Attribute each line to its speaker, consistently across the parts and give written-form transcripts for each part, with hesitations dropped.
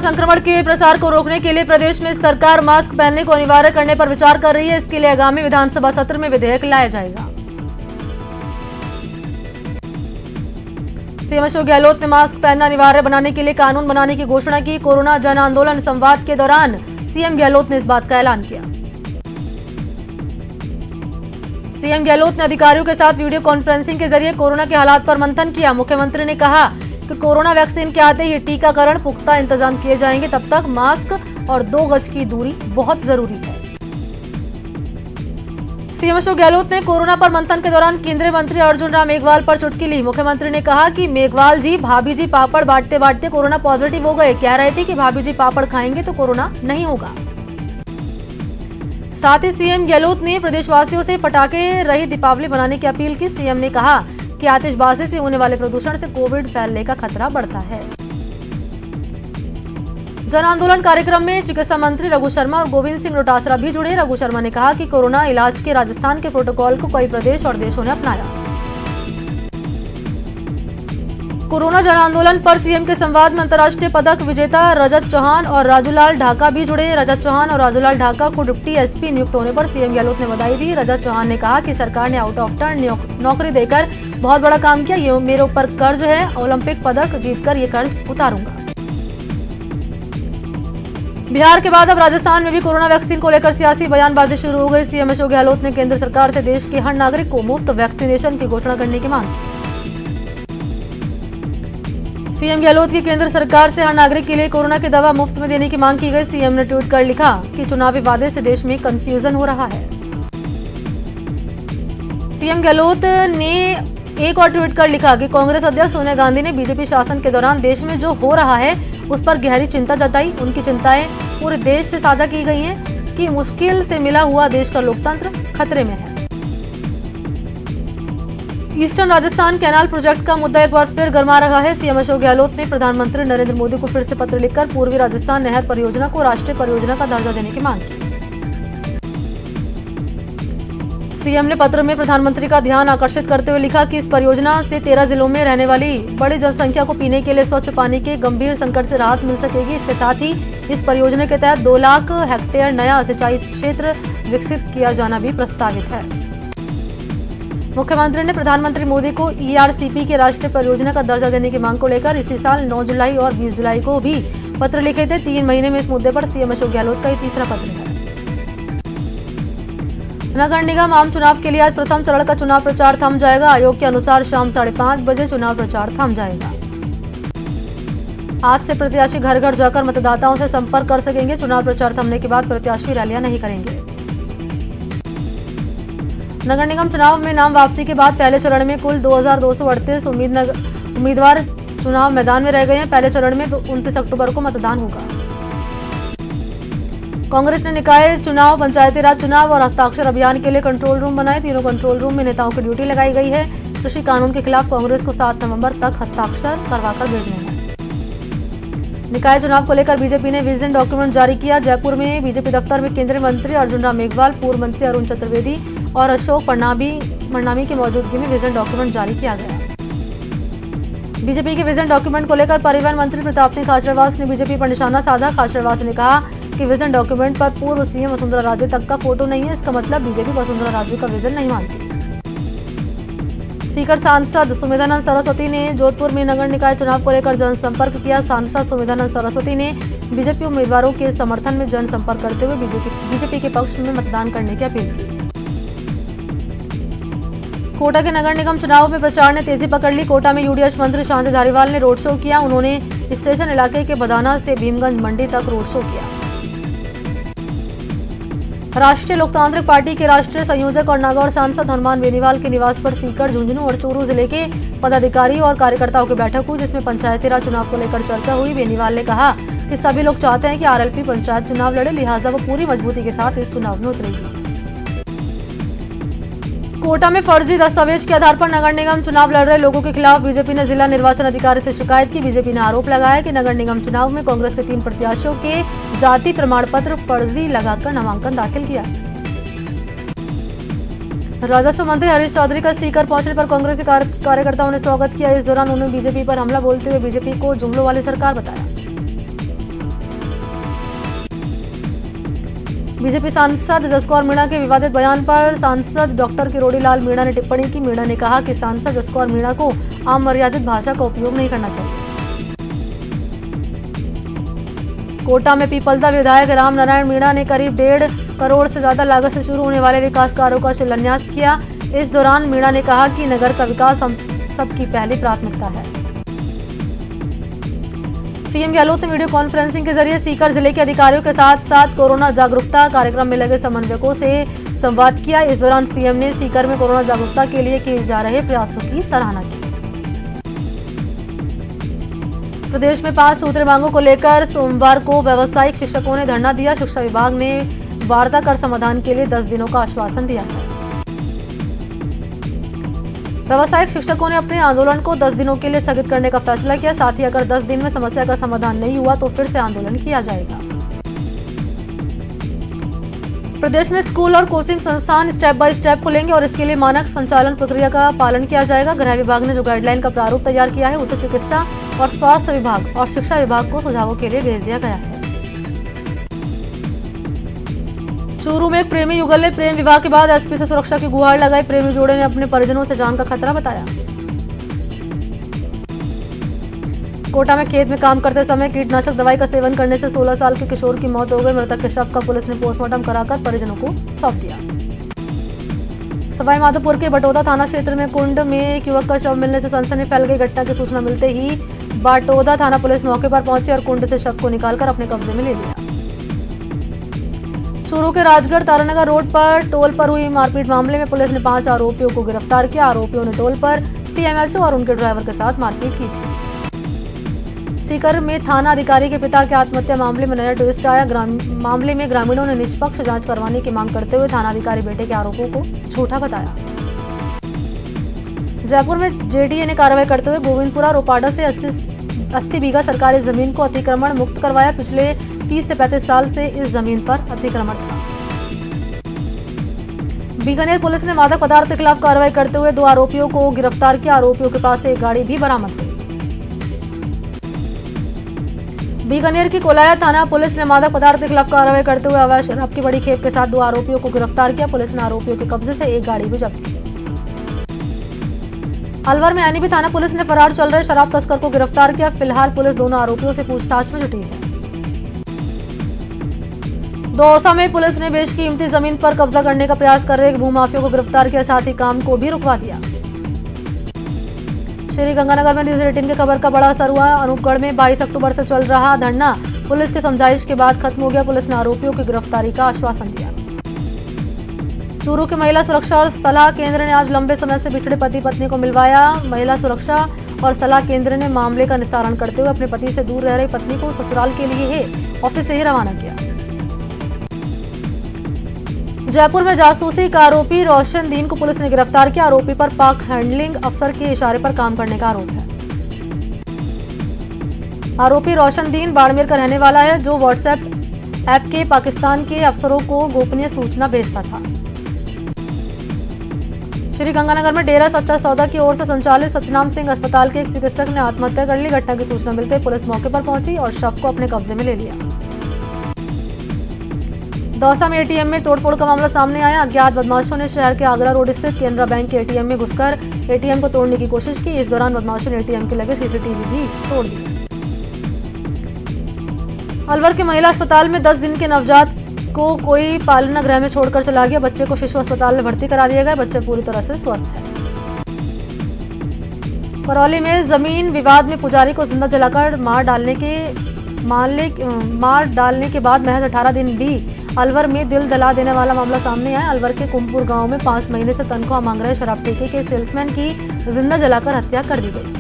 Speaker 1: संक्रमण के प्रसार को रोकने के लिए प्रदेश में सरकार मास्क पहनने को अनिवार्य करने पर विचार कर रही है। इसके लिए आगामी विधानसभा सत्र में विधेयक लाया जाएगा। सीएम अशोक गहलोत ने मास्क पहनना अनिवार्य बनाने के लिए कानून बनाने की घोषणा की। कोरोना जन आंदोलन संवाद के दौरान सीएम गहलोत ने इस बात का ऐलान किया। सीएम गहलोत ने अधिकारियों के साथ वीडियो कॉन्फ्रेंसिंग के जरिए कोरोना के हालात पर मंथन किया। मुख्यमंत्री ने कहा कि कोरोना वैक्सीन के आते ही टीकाकरण पुख्ता इंतजाम किए जाएंगे, तब तक मास्क और 2 गज की दूरी बहुत जरूरी है। सीएम अशोक गहलोत ने कोरोना पर मंथन के दौरान केंद्रीय मंत्री अर्जुन राम मेघवाल पर चुटकी ली। मुख्यमंत्री ने कहा कि मेघवाल जी भाभी जी पापड़ बांटते बांटते कोरोना पॉजिटिव हो गए। कह रहे थे कि भाभी जी पापड़ खाएंगे तो कोरोना नहीं होगा। साथ ही सीएम गहलोत ने प्रदेशवासियों से पटाखे रहित दीपावली मनाने की अपील की। सीएम ने कहा कि आतिशबाजी से होने वाले प्रदूषण से कोविड फैलने का खतरा बढ़ता है। जन आंदोलन कार्यक्रम में चिकित्सा मंत्री रघु शर्मा और गोविंद सिंह डोटासरा भी जुड़े। रघु शर्मा ने कहा कि कोरोना इलाज के राजस्थान के प्रोटोकॉल को कई प्रदेश और देशों ने अपनाया। कोरोना जन आंदोलन पर सीएम के संवाद में अंतर्राष्ट्रीय पदक विजेता रजत चौहान और राजूलाल ढाका भी जुड़े। रजत चौहान और राजूलाल ढाका को डिप्टी एसपी नियुक्त होने पर सीएम गहलोत ने बधाई दी। रजत चौहान ने कहा कि सरकार ने आउट ऑफ टर्न नौकरी देकर बहुत बड़ा काम किया। ये मेरे ऊपर कर्ज है, ओलंपिक पदक जीतकर ये कर्ज उतारूंगा। बिहार के बाद अब राजस्थान में भी कोरोना वैक्सीन को लेकर सियासी बयानबाजी शुरू हो गई। सीएम अशोक गहलोत ने केंद्र सरकार से देश के हर नागरिक को मुफ्त वैक्सीनेशन की घोषणा करने की मांग की। सीएम गहलोत की केंद्र सरकार से हर नागरिक के लिए कोरोना की दवा मुफ्त में देने की मांग की गई। सीएम ने ट्वीट कर लिखा कि चुनावी वादे से देश में कंफ्यूजन हो रहा है। सीएम गहलोत ने एक और ट्वीट कर लिखा कि कांग्रेस अध्यक्ष सोनिया गांधी ने बीजेपी शासन के दौरान देश में जो हो रहा है उस पर गहरी चिंता जताई। उनकी चिंताएं पूरे देश से साझा की गई हैं कि मुश्किल से मिला हुआ देश का लोकतंत्र खतरे में है। ईस्टर्न राजस्थान कैनाल प्रोजेक्ट का मुद्दा एक बार फिर गर्मा रहा है। सीएम अशोक गहलोत ने प्रधानमंत्री नरेंद्र मोदी को फिर से पत्र लिखकर पूर्वी राजस्थान नहर परियोजना को राष्ट्रीय परियोजना का दर्जा देने की मांग की। सीएम ने पत्र में प्रधानमंत्री का ध्यान आकर्षित करते हुए लिखा कि इस परियोजना से 13 जिलों में रहने वाली बड़ी जनसंख्या को पीने के लिए स्वच्छ पानी के गंभीर संकट से राहत मिल सकेगी। इसके साथ ही इस परियोजना के तहत 2 लाख हेक्टेयर नया सिंचाई क्षेत्र विकसित किया जाना भी प्रस्तावित है। मुख्यमंत्री ने प्रधानमंत्री मोदी को ईआरसीपी के राष्ट्रीय परियोजना का दर्जा देने की मांग को लेकर इसी साल 9 जुलाई और 20 जुलाई को भी पत्र लिखे थे। 3 महीने में इस मुद्दे पर सीएम अशोक गहलोत का ये तीसरा पत्र है। नगर निगम आम चुनाव के लिए आज प्रथम चरण का चुनाव प्रचार थम जाएगा। आयोग के अनुसार शाम 5:30 बजे चुनाव प्रचार थम जाएगा। आज से प्रत्याशी घर घर जाकर मतदाताओं से संपर्क कर सकेंगे। चुनाव प्रचार थमने के बाद प्रत्याशी रैलियां नहीं करेंगे। नगर निगम चुनाव में नाम वापसी के बाद पहले चरण में कुल 2238 उम्मीदवार चुनाव मैदान में रह गए हैं। पहले चरण में 29 अक्टूबर को मतदान होगा। कांग्रेस ने निकाय चुनाव, पंचायती राज चुनाव और हस्ताक्षर अभियान के लिए कंट्रोल रूम बनाए। तीनों कंट्रोल रूम में नेताओं की ड्यूटी लगाई गई है। कृषि कानून के खिलाफ कांग्रेस को 7 नवंबर तक हस्ताक्षर करवाकर भेजने हैं। निकाय चुनाव को लेकर बीजेपी ने विजन डॉक्यूमेंट जारी किया। जयपुर में बीजेपी दफ्तर में केंद्रीय मंत्री अर्जुन राम मेघवाल, पूर्व मंत्री अरुण चतुर्वेदी और अशोक मरनामी की मौजूदगी में विजन डॉक्यूमेंट जारी किया गया। बीजेपी के विजन डॉक्यूमेंट को लेकर परिवहन मंत्री प्रताप सिंह खाचरवास ने बीजेपी पर निशाना साधा। खाचरवास ने कहा कि विजन डॉक्यूमेंट पर पूर्व सीएम वसुंधरा राजे तक का फोटो नहीं है। इसका मतलब बीजेपी वसुंधरा राजे का विजन नहीं मानती। सीकर सांसद सुमेधानंद सरस्वती ने जोधपुर में नगर निकाय चुनाव को लेकर जनसंपर्क किया। सांसद सुमेधानंद सरस्वती ने बीजेपी उम्मीदवारों के समर्थन में जनसंपर्क करते हुए बीजेपी के पक्ष में मतदान करने की अपील की। कोटा के नगर निगम चुनाव में प्रचार ने तेजी पकड़ ली। कोटा में यूडीएच मंत्री शांति धारीवाल ने रोड शो किया। उन्होंने स्टेशन इलाके के बदाना से भीमगंज मंडी तक रोड शो किया। राष्ट्रीय लोकतांत्रिक पार्टी के राष्ट्रीय संयोजक और नागौर सांसद हनुमान बेनीवाल के निवास पर सीकर, झुंझुनू और चूरू जिले के पदाधिकारी और कार्यकर्ताओं की बैठक हुई, जिसमें पंचायती राज चुनाव को लेकर चर्चा हुई। बेनीवाल ने कहा कि सभी लोग चाहते हैं कि आरएलपी पंचायत चुनाव लड़े, लिहाजा वो पूरी मजबूती के साथ इस चुनाव में उतरेगी। कोटा में फर्जी दस्तावेज के आधार पर नगर निगम चुनाव लड़ रहे लोगों के खिलाफ बीजेपी ने जिला निर्वाचन अधिकारी से शिकायत की। बीजेपी ने आरोप लगाया कि नगर निगम चुनाव में कांग्रेस के 3 प्रत्याशियों के जाति प्रमाण पत्र फर्जी लगाकर नामांकन दाखिल किया। राजस्व मंत्री हरीश चौधरी का सीकर पहुंचने पर कांग्रेसी कार्यकर्ताओं ने स्वागत किया। इस दौरान उन्होंने बीजेपी पर हमला बोलते हुए बीजेपी को जुमलों वाली सरकार बताया। बीजेपी सांसद जसकौर मीणा के विवादित बयान पर सांसद डॉक्टर किरोड़ीलाल मीणा ने टिप्पणी की। मीणा ने कहा कि सांसद जसकौर मीणा को आम मर्यादित भाषा का उपयोग नहीं करना चाहिए। कोटा में पीपलदा विधायक राम नारायण मीणा ने करीब 1.5 करोड़ से ज्यादा लागत से शुरू होने वाले विकास कार्यों का शिलान्यास किया। इस दौरान मीणा ने कहा कि नगर का विकास हम सबकी पहली प्राथमिकता है। सीएम गहलोत ने वीडियो कॉन्फ्रेंसिंग के जरिए सीकर जिले के अधिकारियों के साथ साथ कोरोना जागरूकता कार्यक्रम में लगे समन्वयकों से संवाद किया। इस दौरान सीएम ने सीकर में कोरोना जागरूकता के लिए किए जा रहे प्रयासों की सराहना की। प्रदेश में 5 सूत्री मांगों को लेकर सोमवार को व्यावसायिक शिक्षकों ने धरना दिया। शिक्षा विभाग ने वार्ता कर समाधान के लिए 10 दिनों का आश्वासन दिया है। व्यावसायिक शिक्षकों ने अपने आंदोलन को 10 दिनों के लिए स्थगित करने का फैसला किया। साथ ही अगर 10 दिन में समस्या का समाधान नहीं हुआ तो फिर से आंदोलन किया जाएगा। प्रदेश में स्कूल और कोचिंग संस्थान स्टेप बाय स्टेप खुलेंगे और इसके लिए मानक संचालन प्रक्रिया का पालन किया जाएगा। गृह विभाग ने जो गाइडलाइन का प्रारूप तैयार किया है उसे चिकित्सा और स्वास्थ्य विभाग और शिक्षा विभाग को सुझावों के लिए भेज दिया गया है। चूरू में एक प्रेमी युगल ने प्रेम विवाह के बाद एसपी से सुरक्षा की गुहार लगाई। प्रेमी जोड़े ने अपने परिजनों से जान का खतरा बताया। कोटा में खेत में काम करते समय कीटनाशक दवाई का सेवन करने से 16 साल के किशोर की मौत हो गई। मृतक के शव का पुलिस ने पोस्टमार्टम कराकर परिजनों को सौंप दिया। सवाईमाधोपुर के बटोदा थाना क्षेत्र में कुंड में एक युवक का शव मिलने से सनसनी फैल गई। घटना की सूचना मिलते ही बटोदा थाना पुलिस मौके पर पहुंची और कुंड से शव को निकालकर अपने कब्जे में ले लिया। चूरू के राजगढ़ तारानगर रोड पर टोल पर हुई मारपीट मामले में पुलिस ने 5 आरोपियों को गिरफ्तार किया। आरोपियों ने टोल पर सीएमएचओ और उनके ड्राइवर के साथ मारपीट की थी। सीकर में थाना अधिकारी के पिता के आत्महत्या मामले में नया ट्विस्ट आया। मामले में ग्रामीणों ने निष्पक्ष जांच करवाने की मांग करते हुए थाना अधिकारी बेटे के आरोपों को झूठा बताया। जयपुर में जेडीए ने कार्रवाई करते हुए गोविंदपुरा रोपाड़ा से 80 बीघा सरकारी जमीन को अतिक्रमण मुक्त करवाया। पिछले 30 से 35 साल से इस जमीन पर अतिक्रमण था। बीकानेर पुलिस ने मादक पदार्थ के खिलाफ कार्रवाई करते हुए 2 आरोपियों को गिरफ्तार किया। आरोपियों के पास से एक गाड़ी भी बरामद हुई। बीकानेर की कोलाया थाना पुलिस ने मादक पदार्थ के खिलाफ कार्रवाई करते हुए अवैध शराब की बड़ी खेप के साथ 2 आरोपियों को गिरफ्तार किया। पुलिस ने आरोपियों के कब्जे से एक गाड़ी भी जब्त की। अलवर में एनईबी थाना पुलिस ने फरार चल रहे शराब तस्कर को गिरफ्तार किया। फिलहाल पुलिस दोनों आरोपियों से पूछताछ में जुटी है। दौसा में पुलिस ने बेशकीमती जमीन पर कब्जा करने का प्रयास कर रहे भूमाफियों को गिरफ्तार किया। साथ ही काम को भी रुकवा दिया। श्री गंगानगर में न्यूज 18 की खबर का बड़ा असर हुआ। अनूपगढ़ में 22 अक्टूबर से चल रहा धरना पुलिस की समझाइश के बाद खत्म हो गया। पुलिस ने आरोपियों की गिरफ्तारी का आश्वासन दिया। चूरू के महिला सुरक्षा और सलाह केंद्र ने आज लंबे समय से बिछड़े पति पत्नी को मिलवाया। महिला सुरक्षा और सलाह केंद्र ने मामले का निस्तारण करते हुए अपने पति से दूर रह रही पत्नी को ससुराल के लिए ही ऑफिस से ही रवाना किया। जयपुर में जासूसी का आरोपी रोशन दीन को पुलिस ने गिरफ्तार किया। आरोपी पर पाक हैंडलिंग अफसर के इशारे पर काम करने का आरोप है। आरोपी रोशन दीन बाड़मेर का रहने वाला है, जो व्हाट्सएप ऐप के पाकिस्तान के अफसरों को गोपनीय सूचना भेजता था। श्री गंगानगर में डेरा सच्चा सौदा की ओर से संचालित सतनाम सिंह अस्पताल के एक चिकित्सक ने आत्महत्या कर ली। घटना की सूचना मिलते ही पुलिस मौके पर पहुंची और शव को अपने कब्जे में ले लिया। दौसा में एटीएम में तोड़फोड़ का मामला सामने आया। अज्ञात बदमाशों ने शहर के आगरा रोड स्थित केनरा बैंक के एटीएम में घुसकर एटीएम को तोड़ने की कोशिश की। इस दौरान बदमाशों ने एटीएम के लगे सीसीटीवी भी तोड़ दिए। अलवर के महिला अस्पताल में 10 दिन के नवजात को कोई पालना गृह में छोड़कर चला गया। बच्चे को शिशु अस्पताल में भर्ती करा दिया गया। बच्चा पूरी तरह से स्वस्थ है। करौली में जमीन विवाद में पुजारी को जिंदा जलाकर मार डालने के बाद महज 18 दिन भी अलवर में दिल जला देने वाला मामला सामने आया। अलवर के कुमपुर गांव में 5 महीने से तनख्वाह मांग रहे शराब ठेके के सेल्समैन की जिंदा जलाकर हत्या कर दी गई।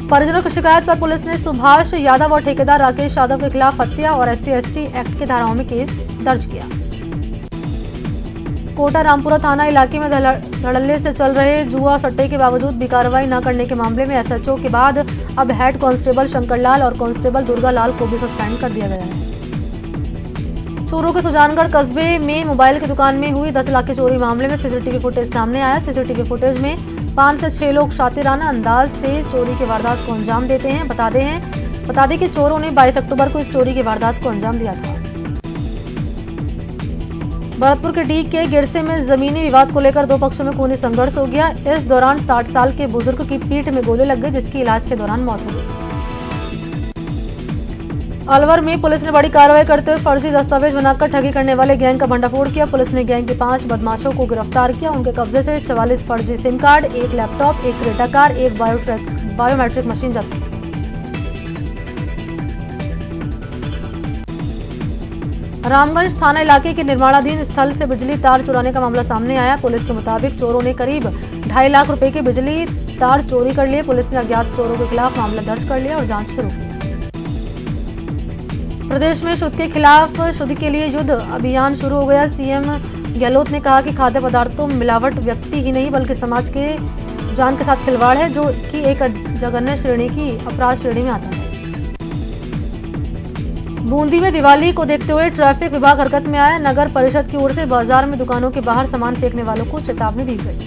Speaker 1: परिजनों की शिकायत पर पुलिस ने सुभाष यादव और ठेकेदार राकेश यादव के खिलाफ हत्या और SC/ST एक्ट की धाराओं में केस दर्ज किया। कोटा रामपुरा थाना इलाके में धड़ल्ले से चल रहे जुआ सट्टे के बावजूद भी कार्रवाई न करने के मामले में SHO के बाद अब हेड कांस्टेबल शंकरलाल और कांस्टेबल दुर्गालाल को भी सस्पेंड कर दिया गया है। चूरू के सुजानगढ़ कस्बे में मोबाइल की दुकान में हुई 10 लाख की चोरी मामले में सीसीटीवी फुटेज सामने आया। सीसीटीवी फुटेज में 5 से 6 लोग शातिराना अंदाज से चोरी की वारदात को अंजाम देते हैं। बता दें कि चोरों ने 22 अक्टूबर को इस चोरी की वारदात को अंजाम दिया था। भरतपुर के डी के गिरसे में जमीनी विवाद को लेकर दो पक्षों में खूनी संघर्ष हो गया। इस दौरान 60 साल के बुजुर्ग की पीठ में गोली लग गई, जिसकी इलाज के दौरान मौत हो गई। अलवर में पुलिस ने बड़ी कार्रवाई करते हुए फर्जी दस्तावेज बनाकर ठगी करने वाले गैंग का भंडाफोड़ किया। पुलिस ने गैंग के 5 बदमाशों को गिरफ्तार किया। उनके कब्जे से 44 फर्जी SIM card, 1 laptop, 1 Creta car, 1 biometric machine जब्त की। रामगंज थाना इलाके के निर्माणाधीन स्थल से बिजली तार चुराने का मामला सामने आया। पुलिस के मुताबिक चोरों ने करीब 2.5 लाख रुपए के बिजली तार चोरी कर लिए। पुलिस ने अज्ञात चोरों के खिलाफ मामला दर्ज कर लिया और जांच शुरू की। प्रदेश में शुद्ध के खिलाफ शुद्ध के लिए युद्ध अभियान शुरू हो गया। सीएम गहलोत ने कहा कि खाद्य पदार्थों में मिलावट व्यक्ति ही नहीं बल्कि समाज के जान के साथ खिलवाड़ है, जो कि एक जघन्य श्रेणी की अपराध श्रेणी में आता है। बूंदी में दिवाली को देखते हुए ट्रैफिक विभाग हरकत में आया। नगर परिषद की ओर से बाजार में दुकानों के बाहर सामान फेंकने वालों को चेतावनी दी गई।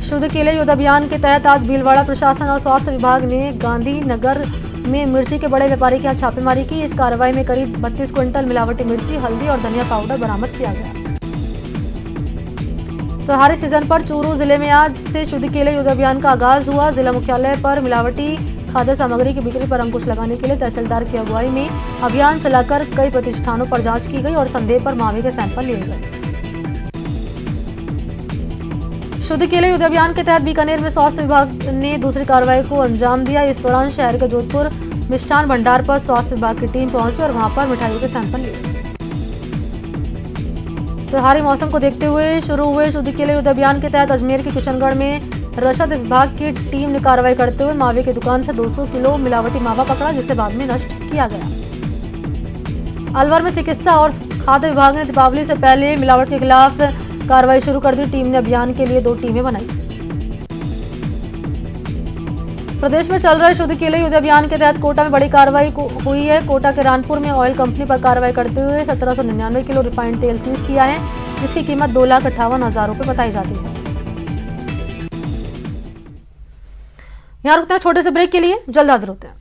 Speaker 1: शुद्ध के लिए युद्ध अभियान के तहत आज भीलवाड़ा प्रशासन और स्वास्थ्य विभाग ने गांधीनगर में मिर्ची के बड़े व्यापारी के यहाँ छापेमारी की। इस कार्रवाई में करीब 32 क्विंटल मिलावटी मिर्ची, हल्दी और धनिया पाउडर बरामद किया गया। त्योहारी सीजन पर चूरू जिले में आज से शुद्ध के लिए युद्ध अभियान का आगाज हुआ। जिला मुख्यालय पर मिलावटी खाद्य सामग्री की बिक्री पर अंकुश लगाने के लिए तहसीलदार की अगुवाई में अभियान चलाकर कई प्रतिष्ठानों पर जांच की गई और संदेह पर मावे के सैंपल लिए गए। शुद्ध के लिए युद्ध अभियान के तहत बीकानेर में स्वास्थ्य विभाग ने दूसरी कार्रवाई को अंजाम दिया। इस दौरान शहर के जोधपुर मिष्ठान भंडार पर स्वास्थ्य विभाग की टीम पहुंची और वहां पर मिठाइयों के सैंपल लिए। त्योहारी मौसम को देखते हुए शुरू हुए शुद्ध के लिए युद्ध अभियान के तहत अजमेर के किशनगढ़ में रसद विभाग की टीम ने कार्रवाई करते हुए मावे की दुकान से 200 किलो मिलावटी मावा पकड़ा, जिसे बाद में नष्ट किया गया। अलवर में चिकित्सा और खाद्य विभाग ने दीपावली से पहले मिलावट के खिलाफ कार्रवाई शुरू कर दी। टीम ने अभियान के लिए 2 टीमें बनाई। प्रदेश में चल रहे शुद्ध के लिए युद्ध अभियान के तहत कोटा में बड़ी कार्रवाई हुई है। कोटा के रानपुर में ऑयल कंपनी पर कार्रवाई करते हुए 1799 किलो रिफाइंड तेल सीज किया है, जिसकी कीमत 2,58,000 रुपए बताई जाती है। यहाँ रुकते हैं छोटे से ब्रेक के लिए, जल्द हाजिर होते हैं।